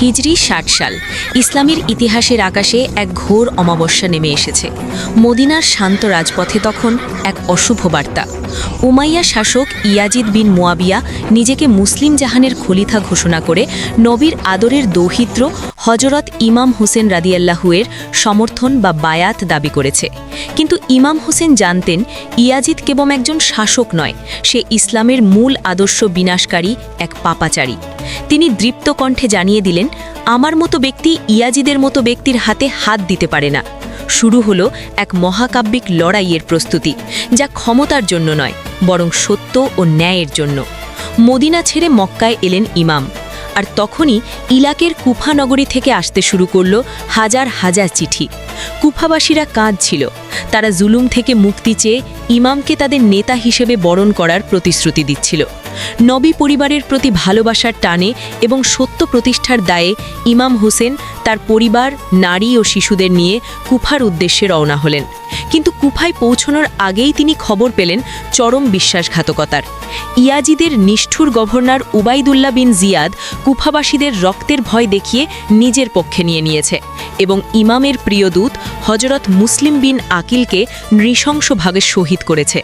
হিজরি ৬০ সাল ইসলামের ইতিহাসের আকাশে এক ঘোর অমাবস্যা নেমে এসেছে। মদিনার শান্ত রাজপথে তখন এক অশুভ বার্তা। উমাইয়া শাসক ইয়াজিদ বিন মুয়াবিয়া নিজেকে মুসলিম জাহানের খলিফা ঘোষণা করে নবীর আদরের দৌহিত্র হজরত ইমাম হুসেন রাদিয়াল্লাহু এর সমর্থন বা বায়াত দাবি করেছে। কিন্তু ইমাম হুসেন জানতেন ইয়াজিদ কেবল একজন শাসক নয়, সে ইসলামের মূল আদর্শ বিনাশকারী এক পাপাচারী। তিনি দৃপ্ত কণ্ঠে জানিয়ে দিলেন, আমার মতো ব্যক্তি ইয়াজিদের মতো ব্যক্তির হাতে হাত দিতে পারে না। শুরু হলো এক মহাকাব্যিক লড়াইয়ের প্রস্তুতি, যা ক্ষমতার জন্য নয়, বরং সত্য ও ন্যায়ের জন্য। মদিনা ছেড়ে মক্কায় এলেন ইমাম, আর তখনই ইলাকের কুফা নগরী থেকে আসতে শুরু করল হাজার হাজার চিঠি। কুফাবাসীরা কাঁদছিল, তারা জুলুম থেকে মুক্তি চেয়ে ইমামকে তাদের নেতা হিসেবে বরণ করার প্রতিশ্রুতি দিচ্ছিল। নবী পরিবারের প্রতি ভালোবাসার টানে এবং সত্য প্রতিষ্ঠার দায়ে ইমাম হুসেন তার পরিবার, নারী ও শিশুদের নিয়ে কুফার উদ্দেশ্যে রওনা হলেন। কিন্তু কুফায় পৌঁছানোর আগেই তিনি খবর পেলেন চরম বিশ্বাসঘাতকতার। ইয়াজিদের নিষ্ঠুর গভর্নর উবাইদুল্লাহ বিন জিয়াদ কুফাবাসীদের রক্তের ভয় দেখিয়ে নিজের পক্ষে নিয়েছে এবং ইমামের প্রিয় দূত হজরত মুসলিম বিন আকিলকে নৃশংসভাবে শহীদ করেছে।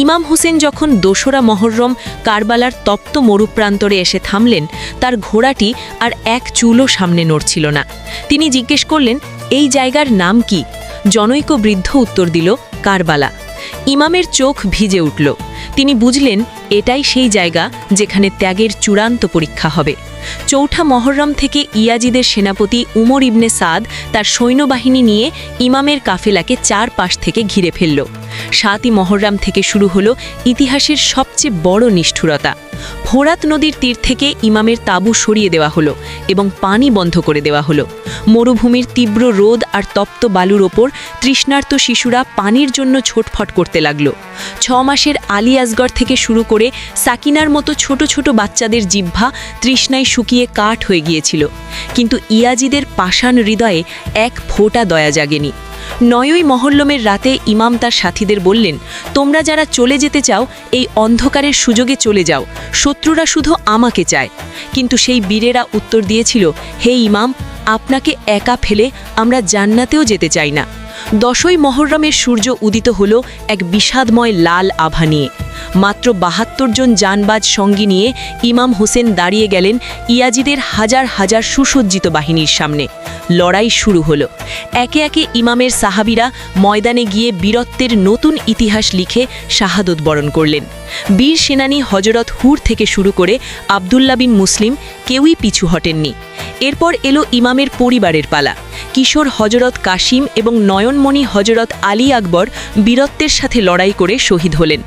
ইমাম হুসেন যখন ২রা মহররম কারবালার তপ্ত মরুপ্রান্তরে এসে থামলেন, তার ঘোড়াটি আর এক চুলও সামনে নড়ছিল না। তিনি জিজ্ঞেস করলেন, এই জায়গার নাম কি? জনৈক বৃদ্ধ উত্তর দিল, কারবালা। ইমামের চোখ ভিজে উঠল। তিনি বুঝলেন এটাই সেই জায়গা যেখানে ত্যাগের চূড়ান্ত পরীক্ষা হবে। ৪ঠা মহররম থেকে ইয়াজিদের সেনাপতি উমর ইবনে সাদ তার সৈন্যবাহিনী নিয়ে ইমামের কাফেলাকে চারপাশ থেকে ঘিরে ফেলল। ৭ই মহররম থেকে শুরু হলো ইতিহাসের সবচেয়ে বড় নিষ্ঠুরতা। ফোরাত নদীর তীর থেকে ইমামের তাঁবু সরিয়ে দেওয়া হলো এবং পানি বন্ধ করে দেওয়া হলো। মরুভূমির তীব্র রোদ আর তপ্ত বালুর ওপর তৃষ্ণার্ত শিশুরা পানির জন্য ছটফট করতে লাগল। ৬ মাসের আলী আসগর থেকে শুরু করে সাকিনার মতো ছোট ছোট বাচ্চাদের জিহ্বা তৃষ্ণায় শুকিয়ে কাঠ হয়ে গিয়েছিল। কিন্তু ইয়াজিদের পাষাণ হৃদয়ে এক ফোঁটা দয়া জাগেনি। ৯ই মহররমের রাতে ইমাম তার সাথীদের বললেন, তোমরা যারা চলে যেতে চাও এই অন্ধকারের সুযোগে চলে যাও, শত্রুরা শুধু আমাকে চায়। কিন্তু সেই বীরেরা উত্তর দিয়েছিল, হে ইমাম, আপনাকে একা ফেলে আমরা জান্নাতেও যেতে চাই না। ১০ই মহররমের সূর্য উদিত হল এক বিষাদময় লাল আভা নিয়ে। মাত্র ৭২ জন জানবাজ সঙ্গী নিয়ে ইমাম হুসেন দাঁড়িয়ে গেলেন ইয়াজিদের হাজার হাজার সুসজ্জিত বাহিনীর সামনে। লড়াই শুরু হলো। একে একে ইমামের সাহাবীরা ময়দানে গিয়ে বীরত্বের নতুন ইতিহাস লিখে শাহাদত বরণ করলেন। বীর সেনানী হজরত হুর থেকে শুরু করে আবদুল্লাহ বিন মুসলিম কেউই পিছু হটেননি। এরপর এলো ইমামের পরিবারের পালা। কিশোর হজরত কাশিম এবং নয়নমণি হজরত আলী আকবর বীরত্বের সাথে লড়াই করে শহীদ হলেন।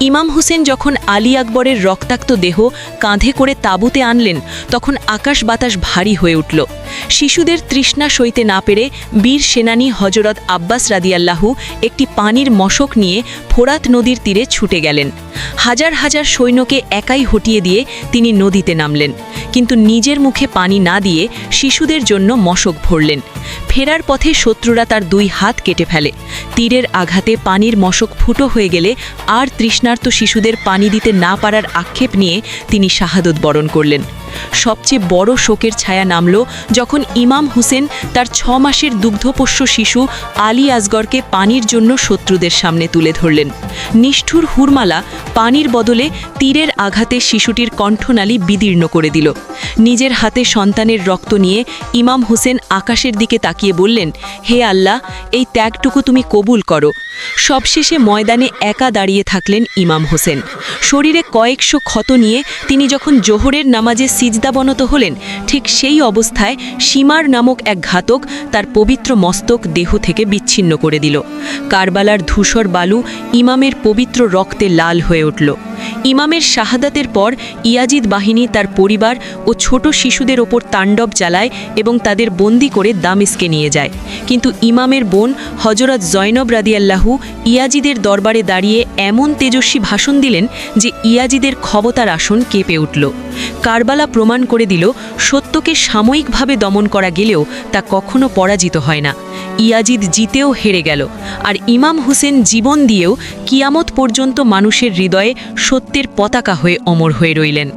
ইমাম হুসেন যখন আলী আকবরের রক্তাক্ত দেহ কাঁধে করে তাঁবুতে আনলেন, তখন আকাশ বাতাস ভারী হয়ে উঠল। শিশুদের তৃষ্ণা সইতে না পেরে বীর সেনানী হজরত আব্বাস রাদিয়াল্লাহু একটি পানির মশক নিয়ে ফোরাত নদীর তীরে ছুটে গেলেন। হাজার হাজার সৈন্যকে একাই হটিয়ে দিয়ে তিনি নদীতে নামলেন, কিন্তু নিজের মুখে পানি না দিয়ে শিশুদের জন্য মশক ভরলেন। ফেরার পথে শত্রুরা তার ২ হাত কেটে ফেলে। তীরের আঘাতে পানির মশক ফুটো হয়ে গেলে আর তৃষ্ণার্ত শিশুদের পানি দিতে না পারার আক্ষেপ নিয়ে তিনি শাহাদত বরণ করলেন। সবচেয়ে বড় শোকের ছায়া নামল যখন ইমাম হুসেন তার ৬ মাসের দুগ্ধপোষ্য শিশু আলী আসগরকে পানির জন্য শত্রুদের সামনে তুলে ধরলেন। নিষ্ঠুর হুরমালা পানির বদলে তীরের আঘাতে শিশুটির কণ্ঠনালী বিদীর্ণ করে দিল। নিজের হাতে সন্তানের রক্ত নিয়ে ইমাম হুসেন আকাশের দিকে তাকিয়ে বললেন, হে আল্লাহ, এই ত্যাগটুকু তুমি কবুল করো। সবশেষে ময়দানে একা দাঁড়িয়ে থাকলেন ইমাম হোসেন। শরীরে কয়েকশো ক্ষত নিয়ে তিনি যখন জোহরের নামাজে সিজদাবনত হলেন, ঠিক সেই অবস্থায় সীমার নামক এক ঘাতক তার পবিত্র মস্তক দেহ থেকে বিচ্ছিন্ন করে দিল। কারবালার ধূসর বালু ইমামের পবিত্র রক্তে লাল হয়ে উঠল। ইমামের শাহাদাতের পর ইয়াজিদ বাহিনী তার পরিবার ও ছোট শিশুদের ওপর তাণ্ডব চালায় এবং তাদের বন্দি করে দামেস্কে নিয়ে যায়। কিন্তু ইমামের বোন হজরত জয়নব রাদিয়াল্লাহু ইয়াজিদের দরবারে দাঁড়িয়ে এমন তেজস্বী ভাষণ দিলেন যে ইয়াজিদের ক্ষমতার আসন কেঁপে উঠল। কারবালা প্রমাণ করে দিল, সত্যকে সাময়িকভাবে দমন করা গেলেও তা কখনো পরাজিত হয় না। ইয়াজিদ জিতেও হেরে গেল, আর ইমাম হুসেন জীবন দিয়েও কিয়ামত পর্যন্ত মানুষের হৃদয়ে সত্যের পতাকা হয়ে অমর হয়ে রইলেন।